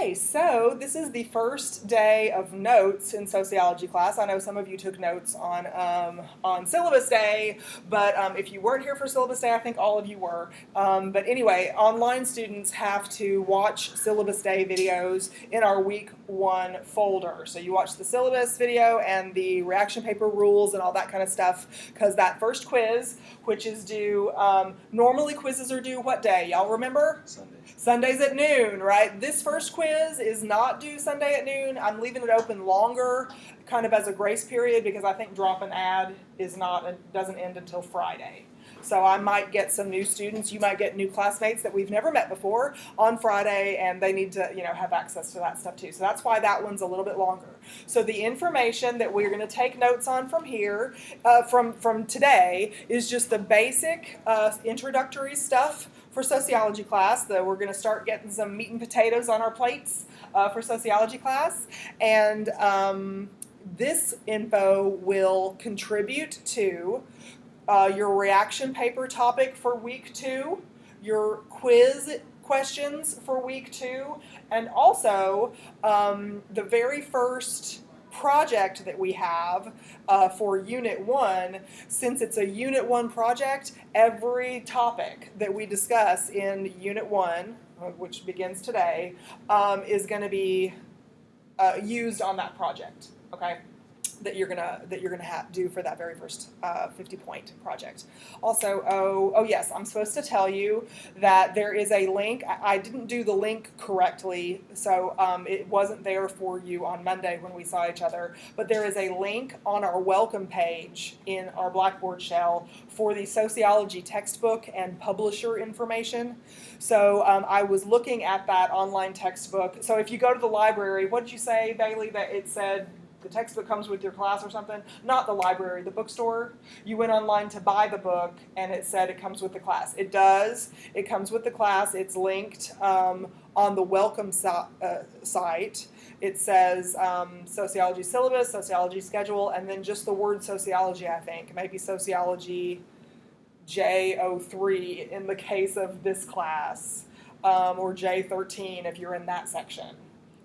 Okay, so this is the first day of notes in sociology class. I know some of you took notes on syllabus day, but if you weren't here for syllabus day, I think all of you were. But anyway, online students have to watch syllabus day videos in our week 1 folder. So you watch the syllabus video and the reaction paper rules and all that kind of stuff, because that first quiz, which is due, normally quizzes are due what day? Y'all remember? Sunday. Sundays at noon, right? This first quiz is not due Sunday at noon. I'm leaving it open longer, kind of as a grace period, because I think drop and add doesn't end until Friday. So I might get some new students. You might get new classmates that we've never met before on Friday, and they need to, have access to that stuff too. So that's why that one's a little bit longer. So the information that we're going to take notes on from here, from today, is just the basic introductory stuff for sociology class. We're going to start getting some meat and potatoes on our plates for sociology class, and this info will contribute to your reaction paper topic for week 2, your quiz questions for week 2, and also the very first project that we have for Unit 1. Since it's a Unit 1 project, every topic that we discuss in Unit 1, which begins today, is going to be used on that project, okay? That you're gonna do for that very first 50-point project. Also, oh yes, I'm supposed to tell you that there is a link. I didn't do the link correctly, so it wasn't there for you on Monday when we saw each other. But there is a link on our welcome page in our Blackboard shell for the sociology textbook and publisher information. So I was looking at that online textbook. So if you go to the library, what did you say, Bailey, that it said? The textbook comes with your class or something? Not the library, the bookstore. You went online to buy the book and it said it comes with the class. It does. It comes with the class. It's linked on the welcome site. It says sociology syllabus, sociology schedule, and then just the word sociology, I think. Maybe sociology J03 in the case of this class, or J13 if you're in that section.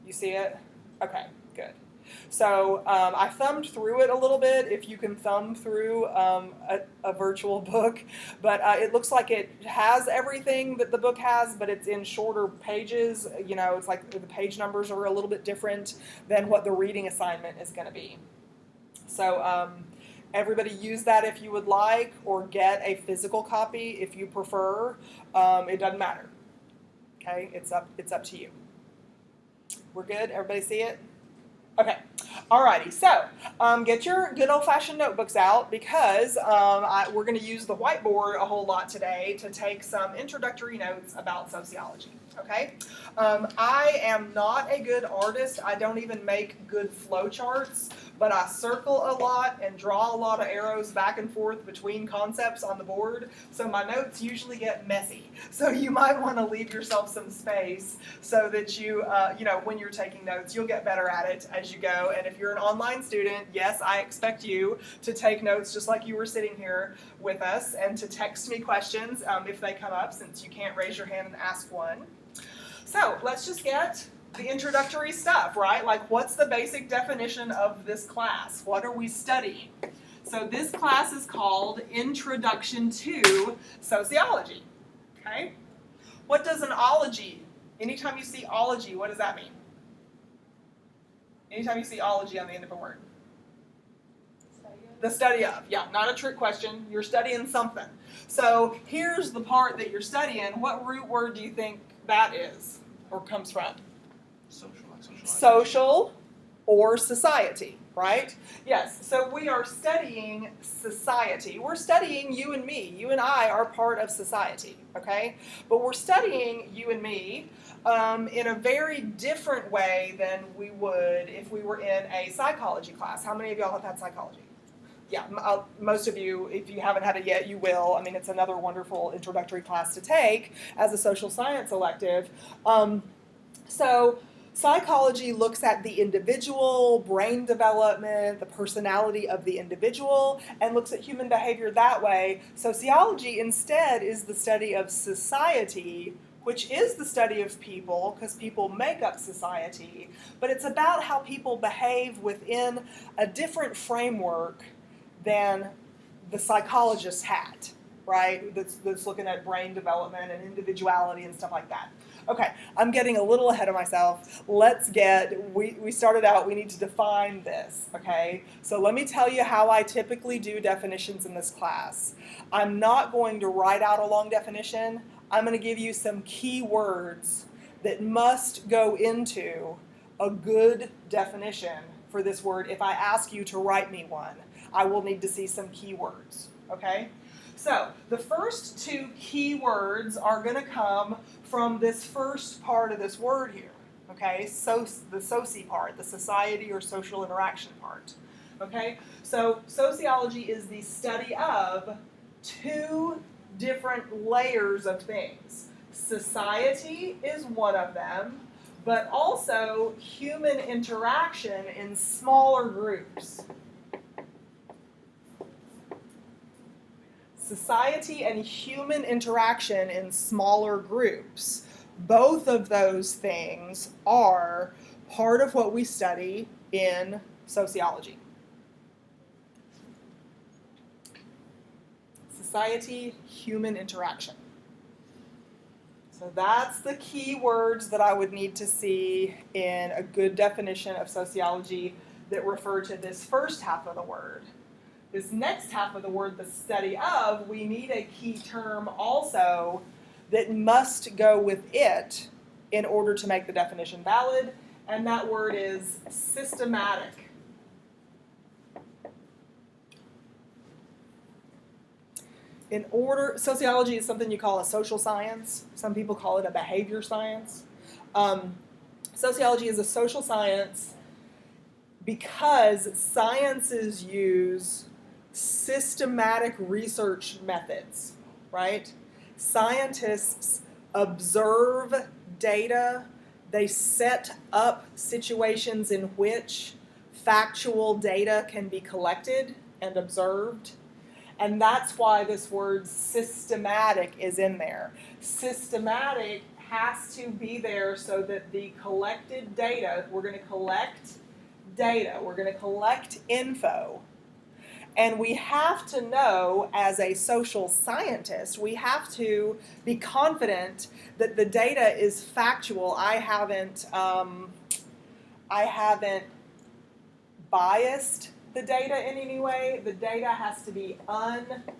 You see it? Okay, good. So I thumbed through it a little bit, if you can thumb through a virtual book, but it looks like it has everything that the book has, but it's in shorter pages. It's like the page numbers are a little bit different than what the reading assignment is going to be. So everybody use that if you would like, or get a physical copy if you prefer. It doesn't matter. Okay, it's up to you. We're good? Everybody see it? Okay, alrighty, so get your good old-fashioned notebooks out, because we're going to use the whiteboard a whole lot today to take some introductory notes about sociology, okay? I am not a good artist. I don't even make good flowcharts, but I circle a lot and draw a lot of arrows back and forth between concepts on the board, so my notes usually get messy. So you might want to leave yourself some space so that you, when you're taking notes, you'll get better at it as you go. And if you're an online student, yes, I expect you to take notes just like you were sitting here with us, and to text me questions if they come up, since you can't raise your hand and ask one. So let's just get the introductory stuff, right? Like, what's the basic definition of this class? What are we studying? So this class is called Introduction to Sociology, okay? What does an ology, anytime you see ology, what does that mean? Anytime you see ology on the end of a word. The study of, yeah, not a trick question. You're studying something. So here's the part that you're studying. What root word do you think that is, or comes from? Social or society, right? Yes, so we are studying society. We're studying you and me. You and I are part of society, okay? But we're studying you and me in a very different way than we would if we were in a psychology class. How many of y'all have had psychology? Yeah, most of you, if you haven't had it yet, you will. I mean, it's another wonderful introductory class to take as a social science elective. So psychology looks at the individual, brain development, the personality of the individual, and looks at human behavior that way. Sociology instead is the study of society which is the study of people, because people make up society, but it's about how people behave within a different framework than the psychologists had, right? That's looking at brain development and individuality and stuff like that. Okay, I'm getting a little ahead of myself. We started out, we need to define this, okay? So let me tell you how I typically do definitions in this class. I'm not going to write out a long definition. I'm going to give you some key words that must go into a good definition for this word. If I ask you to write me one, I will need to see some key words, okay? So the first two key words are going to come from this first part of this word here, okay? So the soci part, the society or social interaction part, okay? So sociology is the study of two different layers of things. Society is one of them, but also human interaction in smaller groups. Society and human interaction in smaller groups. Both of those things are part of what we study in sociology. Society, human interaction. So that's the key words that I would need to see in a good definition of sociology that refer to this first half of the word. This next half of the word, the study of, we need a key term also that must go with it in order to make the definition valid, and that word is systematic. Sociology is something you call a social science. Some people call it a behavior science. Sociology is a social science because sciences use systematic research methods, right? Scientists observe data, they set up situations in which factual data can be collected and observed, and that's why this word systematic is in there. Systematic has to be there so that the collected data, we're going to collect data, we're going to collect info. And we have to know, as a social scientist, we have to be confident that the data is factual. I haven't biased the data in any way. The data has to be unbiased.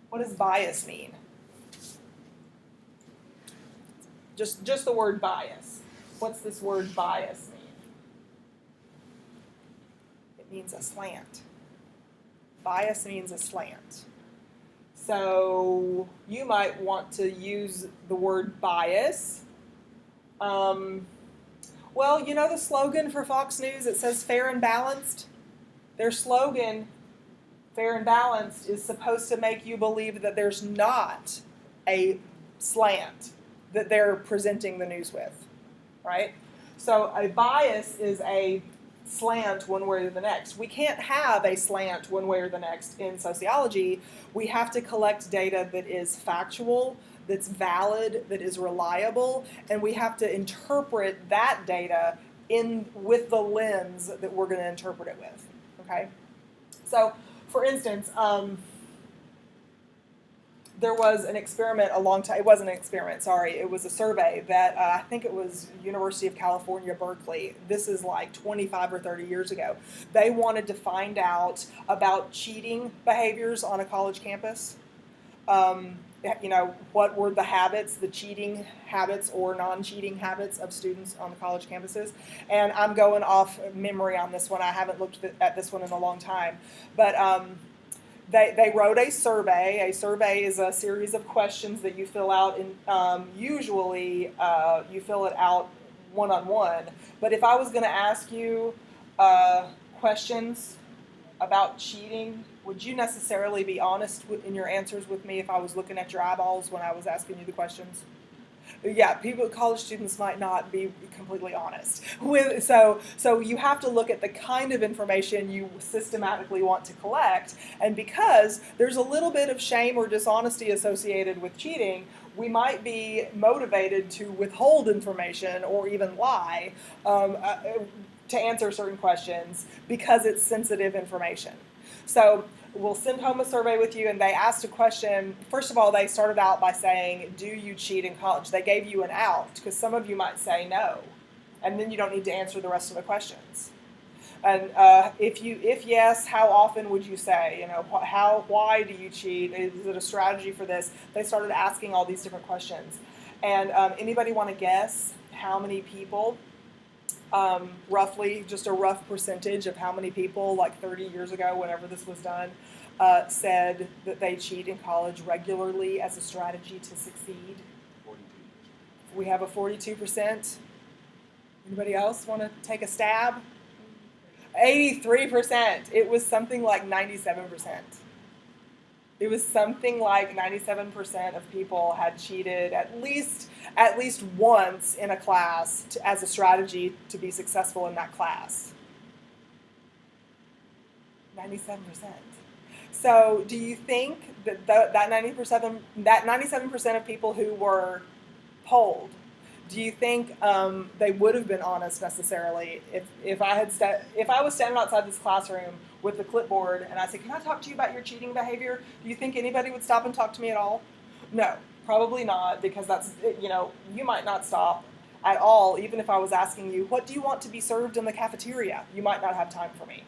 What does bias mean? Just the word bias. What's this word bias mean? Means a slant. Bias means a slant. So you might want to use the word bias. Well, you know the slogan for Fox News? It says fair and balanced. Their slogan, fair and balanced, is supposed to make you believe that there's not a slant that they're presenting the news with, right? So a bias is a slant one way or the next. We can't have a slant one way or the next in sociology. We have to collect data that is factual, that's valid, that is reliable, and we have to interpret that data with the lens that we're going to interpret it with. Okay? So, for instance, there was an experiment a long time, it wasn't an experiment, sorry, it was a survey that I think it was University of California, Berkeley. This is like 25 or 30 years ago. They wanted to find out about cheating behaviors on a college campus. What were the habits, the cheating habits or non-cheating habits of students on the college campuses. And I'm going off memory on this one. I haven't looked at this one in a long time. But They wrote a survey. A survey is a series of questions that you fill out, and usually you fill it out one-on-one. But if I was going to ask you questions about cheating, would you necessarily be honest in your answers with me if I was looking at your eyeballs when I was asking you the questions? Yeah, college students might not be completely honest so you have to look at the kind of information you systematically want to collect, and because there's a little bit of shame or dishonesty associated with cheating, we might be motivated to withhold information or even lie to answer certain questions because it's sensitive information. So we'll send home a survey with you, and they asked a question. First of all, they started out by saying, do you cheat in college? They gave you an out, because some of you might say no, and then you don't need to answer the rest of the questions. And if yes, how often would you say? You know, why do you cheat? Is it a strategy for this? They started asking all these different questions. And anybody want to guess how many people, roughly, just a rough percentage of how many people, like 30 years ago, whenever this was done, said that they cheat in college regularly as a strategy to succeed? 42%. We have a 42%. Anybody else want to take a stab? 83%. It was something like 97%. It was something like 97% of people had cheated at least once in a class as a strategy to be successful in that class. 97%. So do you think that that 97% of people who were polled, do you think they would have been honest necessarily if I was standing outside this classroom with the clipboard and I said, can I talk to you about your cheating behavior? Do you think anybody would stop and talk to me at all? No, probably not, because that's, you might not stop at all. Even if I was asking you, what do you want to be served in the cafeteria? You might not have time for me.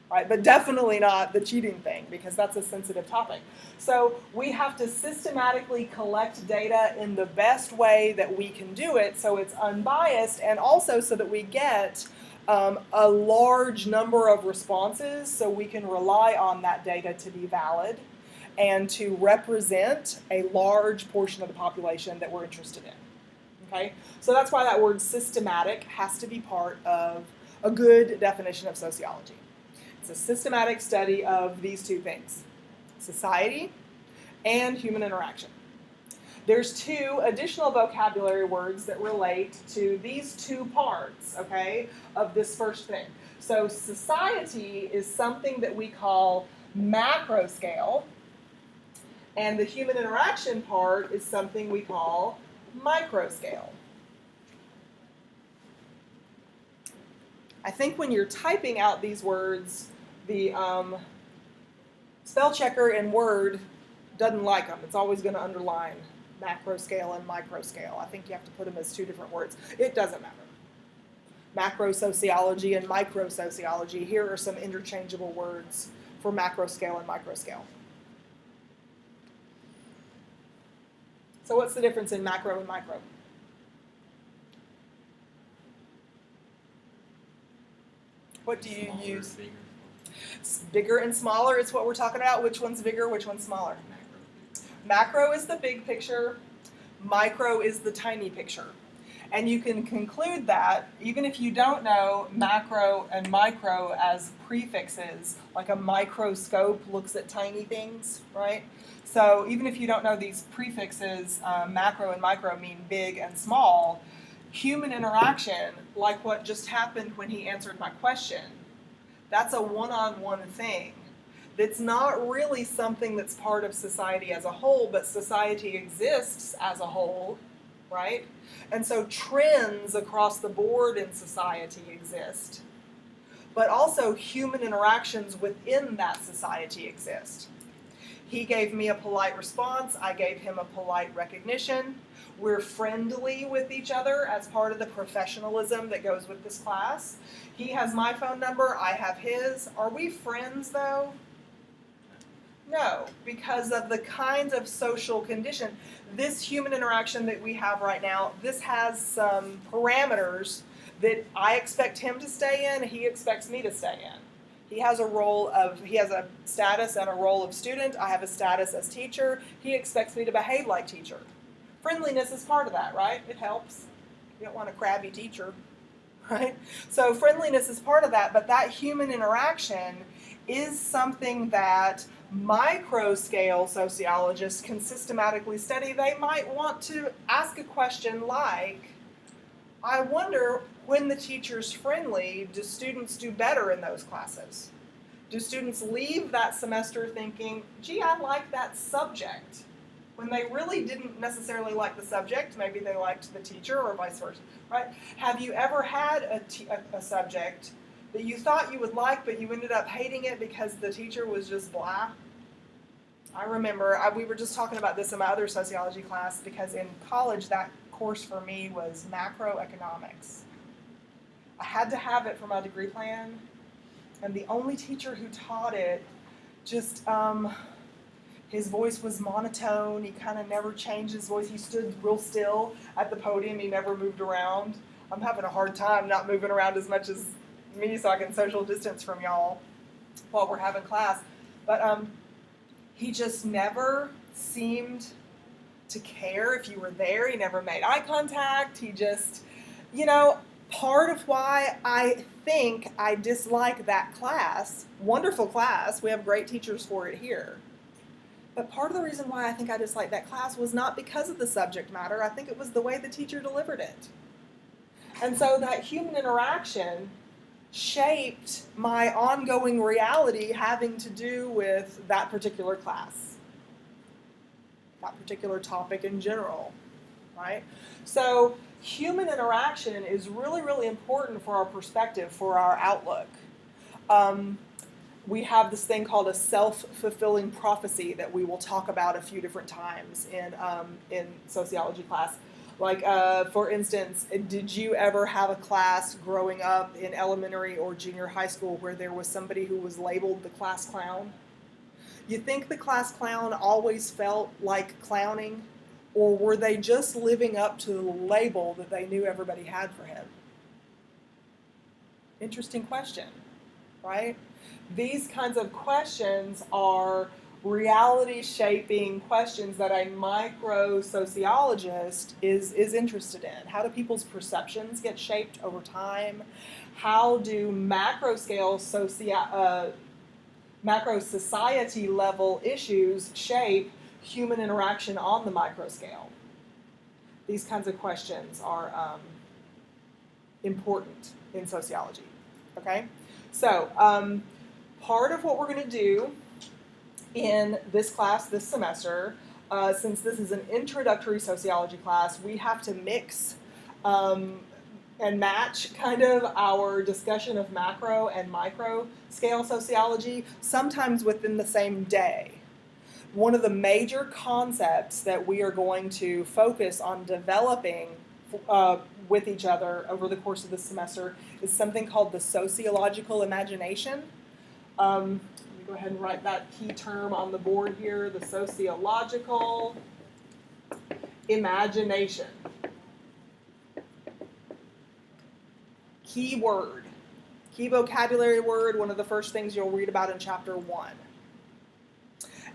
Right? But definitely not the cheating thing, because that's a sensitive topic. So we have to systematically collect data in the best way that we can do it, so it's unbiased, and also so that we get a large number of responses, so we can rely on that data to be valid and to represent a large portion of the population that we're interested in. Okay? So that's why that word systematic has to be part of a good definition of sociology. It's a systematic study of these two things, society and human interaction. There's two additional vocabulary words that relate to these two parts, okay, of this first thing. So society is something that we call macro scale, and the human interaction part is something we call micro scale. I think when you're typing out these words, the spell checker in Word doesn't like them. It's always going to underline macro scale and micro scale. I think you have to put them as two different words. It doesn't matter. Macro sociology and micro sociology. Here are some interchangeable words for macro scale and micro scale. So what's the difference in macro and micro? What do you use? Bigger and smaller is what we're talking about. Which one's bigger, which one's smaller? Macro is the big picture. Micro is the tiny picture. And you can conclude that, even if you don't know macro and micro as prefixes, like a microscope looks at tiny things, right? So even if you don't know these prefixes, macro and micro mean big and small, human interaction, like what just happened when he answered my question, that's a one-on-one thing. That's not really something that's part of society as a whole, but society exists as a whole, right? And so trends across the board in society exist. But also human interactions within that society exist. He gave me a polite response, I gave him a polite recognition. We're friendly with each other as part of the professionalism that goes with this class. He has my phone number, I have his. Are we friends though? No, because of the kinds of social condition. This human interaction that we have right now, this has some parameters that I expect him to stay in, he expects me to stay in. He has a status and a role of student, I have a status as teacher, he expects me to behave like teacher. Friendliness is part of that, right? It helps. You don't want a crabby teacher. right? So friendliness is part of that, but that human interaction is something that micro-scale sociologists can systematically study. They might want to ask a question like, I wonder, when the teacher's friendly, do students do better in those classes? Do students leave that semester thinking, gee, I like that subject, when they really didn't necessarily like the subject? Maybe they liked the teacher or vice versa, right? Have you ever had a subject that you thought you would like, but you ended up hating it because the teacher was just blah? I remember, we were just talking about this in my other sociology class, because in college that course for me was macroeconomics. I had to have it for my degree plan, and the only teacher who taught it just, his voice was monotone. He kind of never changed his voice. He stood real still at the podium. He never moved around. I'm having a hard time not moving around as much as me so I can social distance from y'all while we're having class. But he just never seemed to care if you were there. He never made eye contact. He just, part of why I think I dislike that class, wonderful class, we have great teachers for it here, but part of the reason why I think I disliked that class was not because of the subject matter. I think it was the way the teacher delivered it. And so that human interaction shaped my ongoing reality having to do with that particular class, that particular topic in general, right? So human interaction is really, really important for our perspective, for our outlook. We have this thing called a self-fulfilling prophecy that we will talk about a few different times in sociology class. Like, for instance, did you ever have a class growing up in elementary or junior high school where there was somebody who was labeled the class clown? You think the class clown always felt like clowning, or were they just living up to the label that they knew everybody had for him? Interesting question, right? These kinds of questions are reality-shaping questions that a micro-sociologist is interested in. How do people's perceptions get shaped over time? How do macro-society level issues shape human interaction on the micro scale? These kinds of questions are important in sociology, okay? So, part of what we're going to do in this class this semester, since this is an introductory sociology class, we have to mix and match kind of our discussion of macro and micro scale sociology, sometimes within the same day. One of the major concepts that we are going to focus on developing with each other over the course of this semester is something called the sociological imagination. Let me go ahead and write that key term on the board here, the sociological imagination. Key word, key vocabulary word, one of the first things you'll read about in chapter 1.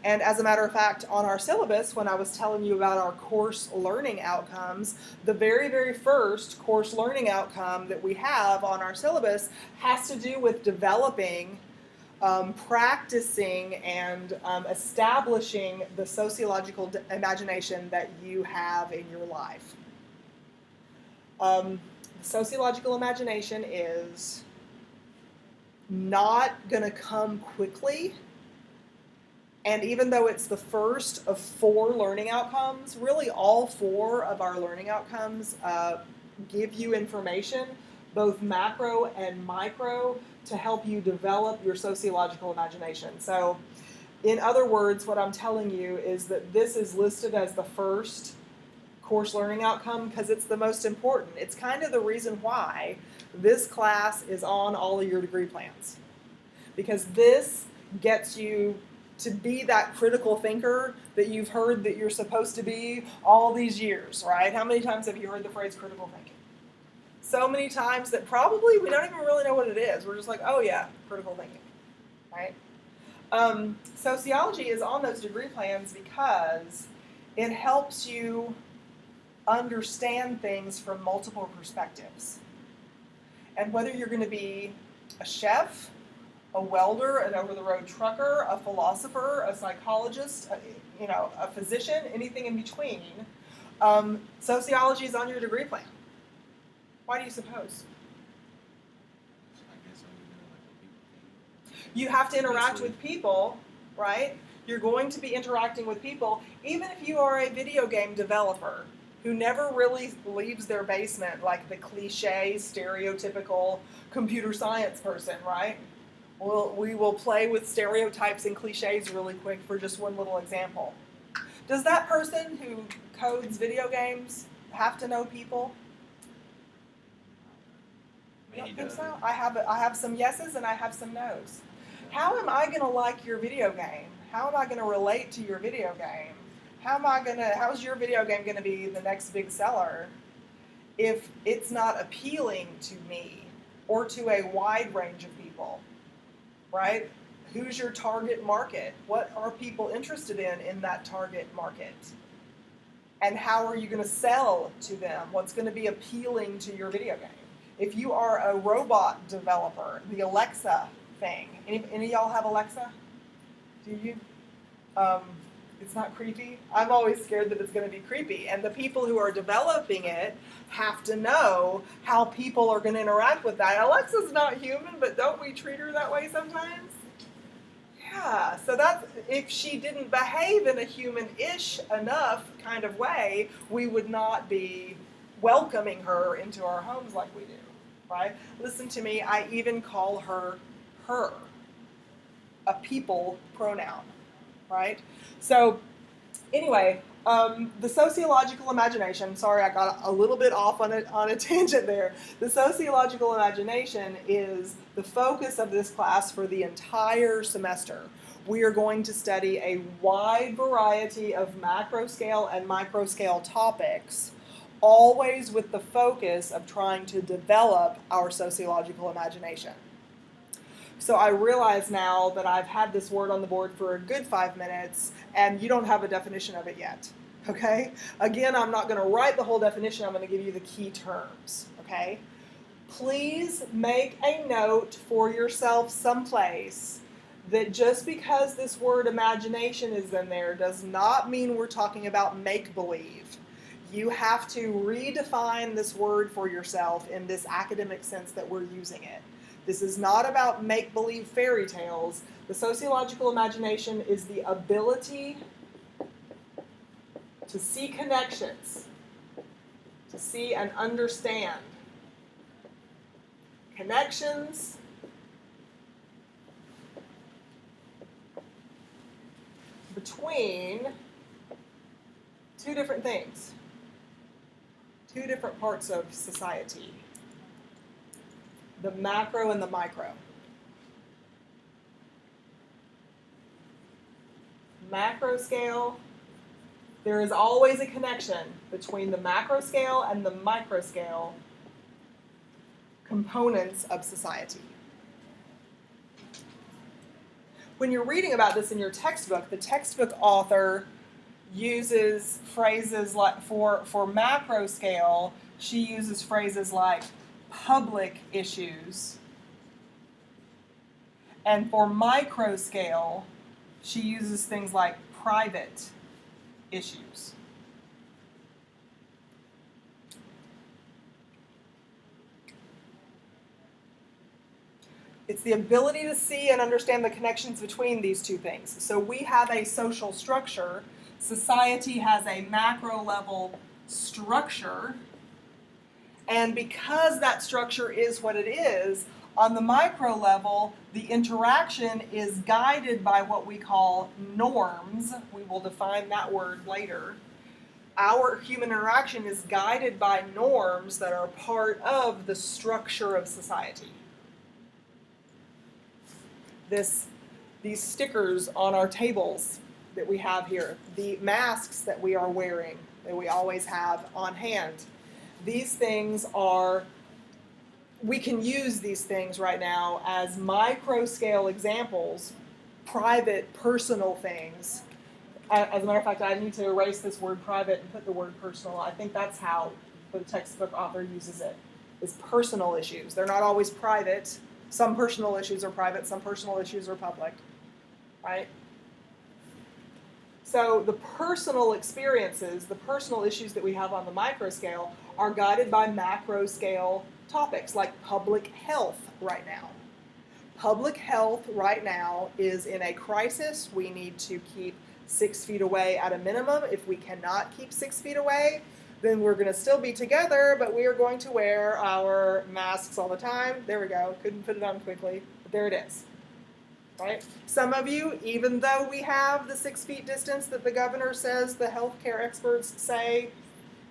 And as a matter of fact, on our syllabus, when I was telling you about our course learning outcomes, the very, very first course learning outcome that we have on our syllabus has to do with developing, practicing, and establishing the sociological imagination that you have in your life. Sociological imagination is not going to come quickly. And even though it's the first of 4 learning outcomes, really all 4 of our learning outcomes give you information, both macro and micro, to help you develop your sociological imagination. So, in other words, what I'm telling you is that this is listed as the first course learning outcome because it's the most important. It's kind of the reason why this class is on all of your degree plans. Because this gets you to be that critical thinker that you've heard that you're supposed to be all these years, right? How many times have you heard the phrase critical thinking? So many times that probably we don't even really know what it is. We're just like, oh yeah, critical thinking, right? Sociology is on those degree plans because it helps you understand things from multiple perspectives. And whether you're going to be a chef, a welder, an over-the-road trucker, a philosopher, a psychologist, a physician, anything in between, sociology is on your degree plan. Why do you suppose? You have to interact with people, right? You're going to be interacting with people, even if you are a video game developer who never really leaves their basement like the cliche, stereotypical computer science person, right? We will play with stereotypes and cliches really quick for just one little example. Does that person who codes video games have to know people? You don't think so? I have some yeses and I have some nos. How am I going to like your video game? How am I going to relate to your video game? How's your video game going to be the next big seller if it's not appealing to me or to a wide range of people, right? Who's your target market? What are people interested in that target market? And how are you going to sell to them? What's going to be appealing to your video game? If you are a robot developer, the Alexa thing. Any of y'all have Alexa? Do you? It's not creepy. I'm always scared that it's going to be creepy. And the people who are developing it have to know how people are going to interact with that. Alexa's not human, but don't we treat her that way sometimes? Yeah, so that's, if she didn't behave in a human-ish enough kind of way, we would not be welcoming her into our homes like we do, right? Listen to me, I even call her, a people pronoun, right? So anyway, the sociological imagination, sorry I got a little bit off on a tangent there. The sociological imagination is the focus of this class for the entire semester. We are going to study a wide variety of macro scale and micro scale topics, always with the focus of trying to develop our sociological imagination. So I realize now that I've had this word on the board for a good 5 minutes, and you don't have a definition of it yet, okay? Again, I'm not going to write the whole definition. I'm going to give you the key terms, okay? Please make a note for yourself someplace that just because this word imagination is in there does not mean we're talking about make-believe. You have to redefine this word for yourself in this academic sense that we're using it. This is not about make-believe fairy tales. The sociological imagination is the ability to see connections, to see and understand connections between two different things, two different parts of society. The macro and the micro. Macro scale, there is always a connection between the macro scale and the micro scale components of society. When you're reading about this in your textbook, the textbook author uses phrases like, for macro scale, she uses phrases like public issues. And for micro scale, she uses things like private issues. It's the ability to see and understand the connections between these two things. So we have a social structure. Society has a macro level structure. And because that structure is what it is, on the micro level, the interaction is guided by what we call norms. We will define that word later. Our human interaction is guided by norms that are part of the structure of society. These stickers on our tables that we have here, the masks that we are wearing, that we always have on hand, these things are, we can use these things right now as micro scale examples, private, personal things. As a matter of fact, I need to erase this word private and put the word personal. I think that's how the textbook author uses it. is personal issues. They're not always private. Some personal issues are private, some personal issues are public, right? So the personal experiences, the personal issues that we have on the micro scale are guided by macro scale topics like public health right now. Public health right now is in a crisis. We need to keep 6 feet away at a minimum. If we cannot keep 6 feet away, then we're going to still be together, but we are going to wear our masks all the time. There we go. Couldn't put it on quickly, but there it is. Right? Some of you, even though we have the 6 feet distance that the governor says the healthcare experts say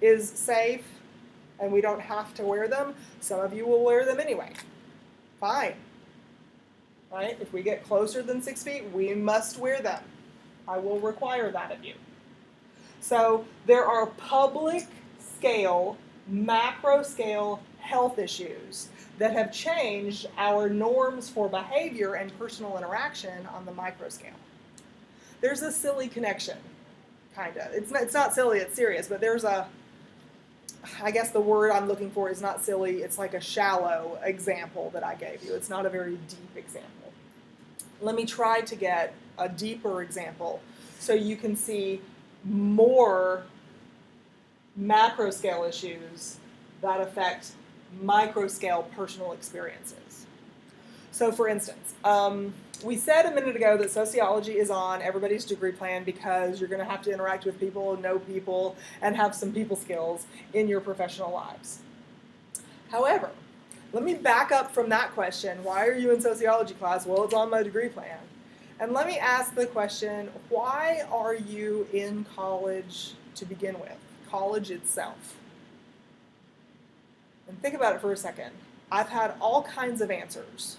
is safe, and we don't have to wear them, some of you will wear them anyway. Fine. Right? If we get closer than 6 feet, we must wear them. I will require that of you. So there are public scale, macro scale health issues that have changed our norms for behavior and personal interaction on the micro scale. There's a silly connection, kind of. It's not silly, it's serious, but there's I guess the word I'm looking for is not silly, it's like a shallow example that I gave you. It's not a very deep example. Let me try to get a deeper example so you can see more macro scale issues that affect micro scale personal experiences. So for instance, we said a minute ago that sociology is on everybody's degree plan because you're going to have to interact with people, know people, and have some people skills in your professional lives. However, let me back up from that question, why are you in sociology class? Well, it's on my degree plan. And let me ask the question, why are you in college to begin with? College itself. And think about it for a second. I've had all kinds of answers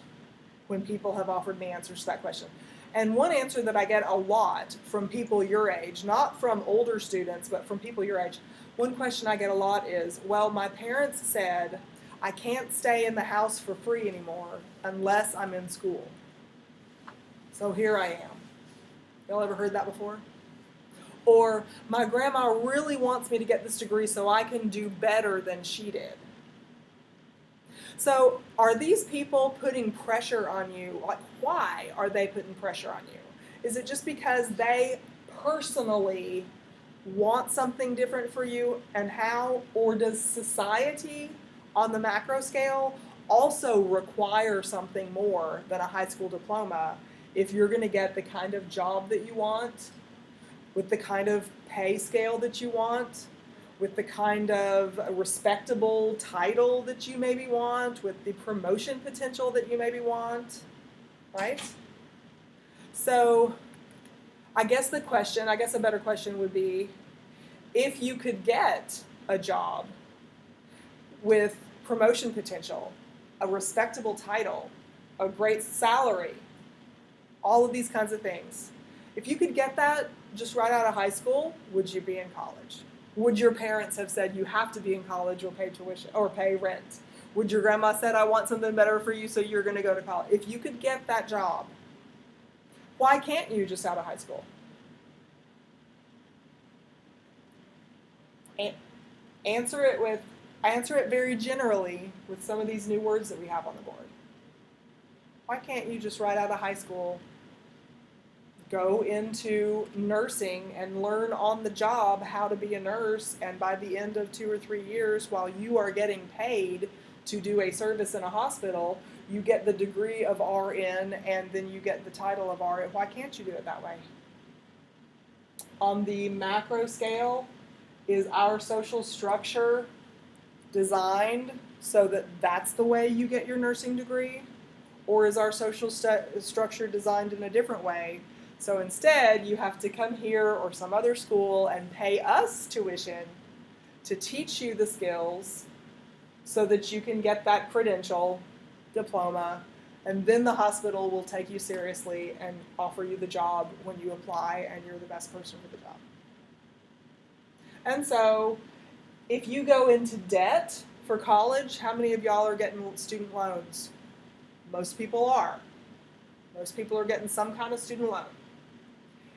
when people have offered me answers to that question. And one answer that I get a lot from people your age, not from older students, but from people your age, one question I get a lot is, well, my parents said I can't stay in the house for free anymore unless I'm in school. So here I am. Y'all ever heard that before? Or my grandma really wants me to get this degree so I can do better than she did. So are these people putting pressure on you? Like, why are they putting pressure on you? Is it just because they personally want something different for you and how? Or does society on the macro scale also require something more than a high school diploma if you're going to get the kind of job that you want, with the kind of pay scale that you want, with the kind of respectable title that you maybe want, with the promotion potential that you maybe want, right? So I guess a better question would be, if you could get a job with promotion potential, a respectable title, a great salary, all of these kinds of things, if you could get that just right out of high school, would you be in college? Would your parents have said you have to be in college or pay tuition or pay rent? Would your grandma said I want something better for you so you're going to go to college? If you could get that job, why can't you just out of high school? Answer it very generally with some of these new words that we have on the board. Why can't you just right out of high school go into nursing and learn on the job how to be a nurse, and by the end of 2 or 3 years, while you are getting paid to do a service in a hospital, you get the degree of RN and then you get the title of RN. Why can't you do it that way? On the macro scale, is our social structure designed so that that's the way you get your nursing degree? Or is our social structure designed in a different way? So instead, you have to come here or some other school and pay us tuition to teach you the skills so that you can get that credential, diploma, and then the hospital will take you seriously and offer you the job when you apply and you're the best person for the job. And so if you go into debt for college, how many of y'all are getting student loans? Most people are. Most people are getting some kind of student loan.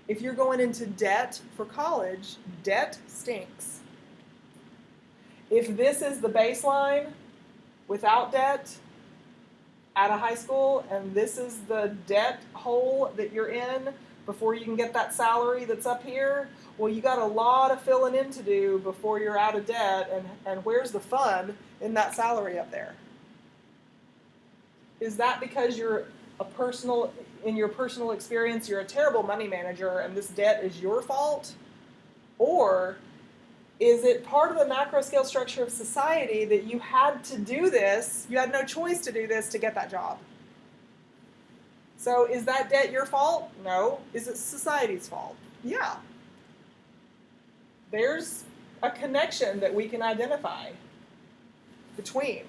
If you're going into debt for college, debt stinks. If this is the baseline, without debt at a high school, and this is the debt hole that you're in before you can get that salary that's up here, well, you got a lot of filling in to do before you're out of debt, and where's the fun in that salary up there? Is that because in your personal experience, you're a terrible money manager and this debt is your fault? Or is it part of the macro scale structure of society that you had to do this, you had no choice to do this to get that job? So is that debt your fault? No. Is it society's fault? Yeah. There's a connection that we can identify between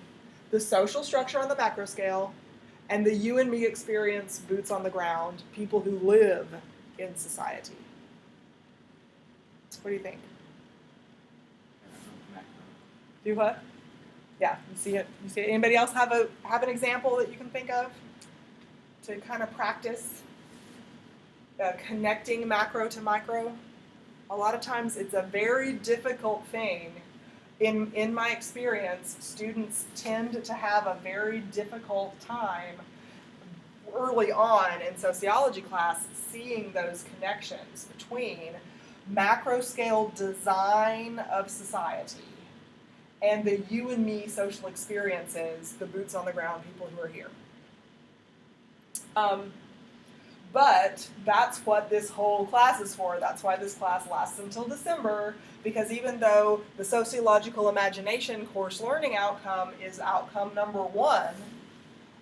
the social structure on the macro scale and the you and me experience, boots on the ground, people who live in society. What do you think? Do what? Yeah, you see it. You see it. Anybody else have an example that you can think of to kind of practice connecting macro to micro? A lot of times it's a very difficult thing. In my experience, students tend to have a very difficult time early on in sociology class seeing those connections between macro scale design of society and the you and me social experiences, the boots on the ground people who are here. But that's what this whole class is for. That's why this class lasts until December, because even though the Sociological Imagination course learning outcome is outcome number 1,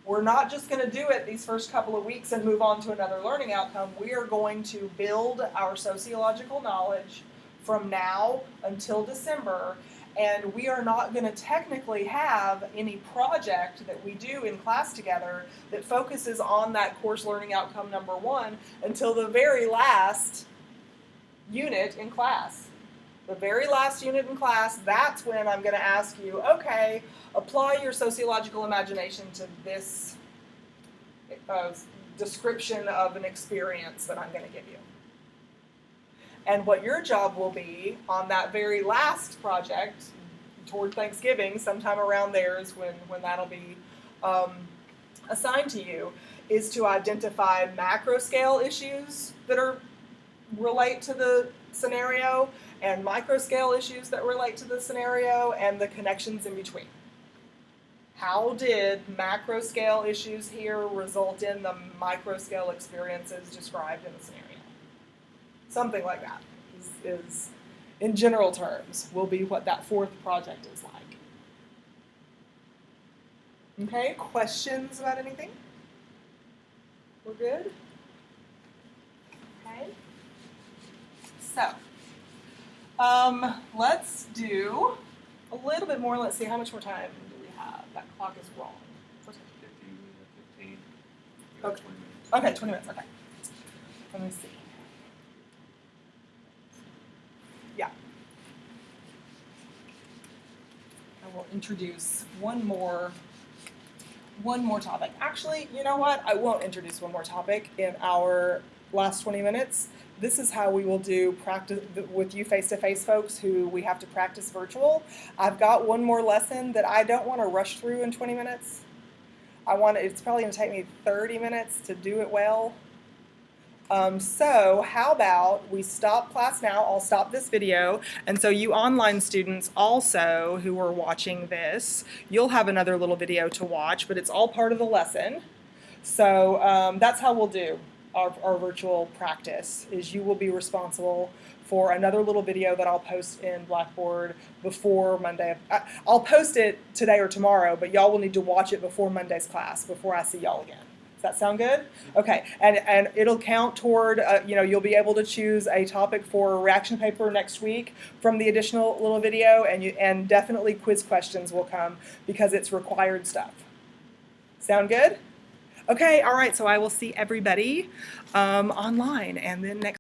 we're not just going to do it these first couple of weeks and move on to another learning outcome. We are going to build our sociological knowledge from now until December, and we are not going to technically have any project that we do in class together that focuses on that course learning outcome number 1 until the very last unit in class. The very last unit in class, that's when I'm going to ask you, okay, apply your sociological imagination to this description of an experience that I'm going to give you. And what your job will be on that very last project toward Thanksgiving, sometime around there is when that'll be assigned to you, is to identify macro scale issues that relate to the scenario and micro scale issues that relate to the scenario and the connections in between. How did macro scale issues here result in the micro scale experiences described in the scenario? Something like that is in general terms, will be what that 4th project is like. Okay, questions about anything? We're good? Okay. So, let's do a little bit more. Let's see, how much more time do we have? That clock is wrong. 15. Okay. 20 minutes. Okay, 20 minutes, okay. Let me see. Yeah. I will introduce one more topic. Actually, you know what? I won't introduce one more topic in our last 20 minutes. This is how we will do practice with you face-to-face folks who we have to practice virtual. I've got one more lesson that I don't want to rush through in 20 minutes. It's probably going to take me 30 minutes to do it well. So how about we stop class now, I'll stop this video, and so you online students also who are watching this, you'll have another little video to watch, but it's all part of the lesson. So that's how we'll do our virtual practice, is you will be responsible for another little video that I'll post in Blackboard before Monday. I'll post it today or tomorrow, but y'all will need to watch it before Monday's class, before I see y'all again. Does that sound good? Okay, and it'll count toward, you'll be able to choose a topic for a reaction paper next week from the additional little video, and definitely quiz questions will come because it's required stuff. Sound good? Okay, all right, so I will see everybody online, and then next